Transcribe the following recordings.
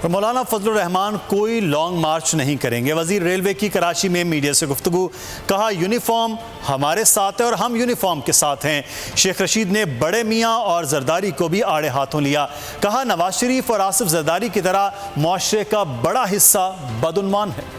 और मौलाना फजलुर रहमान कोई लॉन्ग मार्च नहीं करेंगे। वजीर रेलवे की कराची में मीडिया से गुफ्तगू, कहा यूनिफॉर्म हमारे साथ है और हम यूनिफॉर्म के साथ हैं। शेख रशीद ने बड़े मियाँ और जरदारी को भी आड़े हाथों लिया। कहा नवाज शरीफ और आसिफ जरदारी की तरह मुआशरे का बड़ा हिस्सा बदउन्वान है।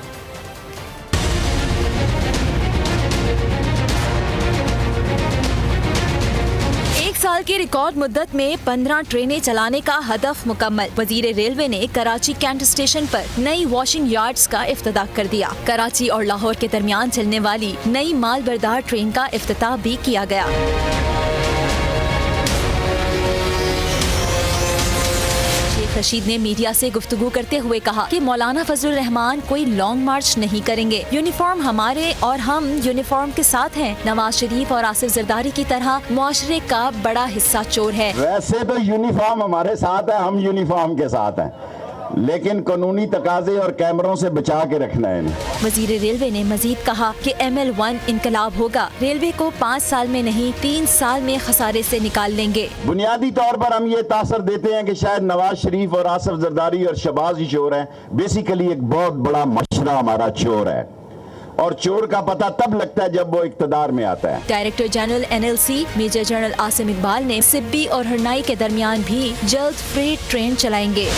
साल की रिकॉर्ड मुद्दत में 15 ट्रेनें चलाने का हदफ मुकम्मल। वजीर रेलवे ने कराची कैंट स्टेशन पर नई वॉशिंग यार्ड्स का इफ्तिताह कर दिया। कराची और लाहौर के दरमियान चलने वाली नई माल बरदार ट्रेन का इफ्तिताह भी किया गया। रशीद ने मीडिया से गुफ्तगू करते हुए कहा कि मौलाना फजलुर रहमान कोई लॉन्ग मार्च नहीं करेंगे। यूनिफॉर्म हमारे और हम यूनिफॉर्म के साथ हैं। नवाज शरीफ और आसिफ जरदारी की तरह मुआशरे का बड़ा हिस्सा चोर है। वैसे तो यूनिफॉर्म हमारे साथ है, हम यूनिफॉर्म के साथ हैं, लेकिन कानूनी तकाजे और कैमरों से बचा के रखना है। वजीर रेलवे ने मजीद कहा कि ML1 इनकलाब होगा। रेलवे को 5 साल में नहीं 3 साल में खसारे से निकाल लेंगे। बुनियादी तौर पर हम ये तासर देते हैं कि शायद नवाज शरीफ और आसिफ जरदारी और शहबाज ही चोर हैं। बेसिकली एक बहुत बड़ा मशरा हमारा चोर है, और चोर का पता तब लगता है जब वो इक्तदार में आता है। Director general NLC major general Asim Iqbal ने सिब्बी और हरनाई के दरमियान भी जल्द फ्रेट ट्रेन चलाएंगे।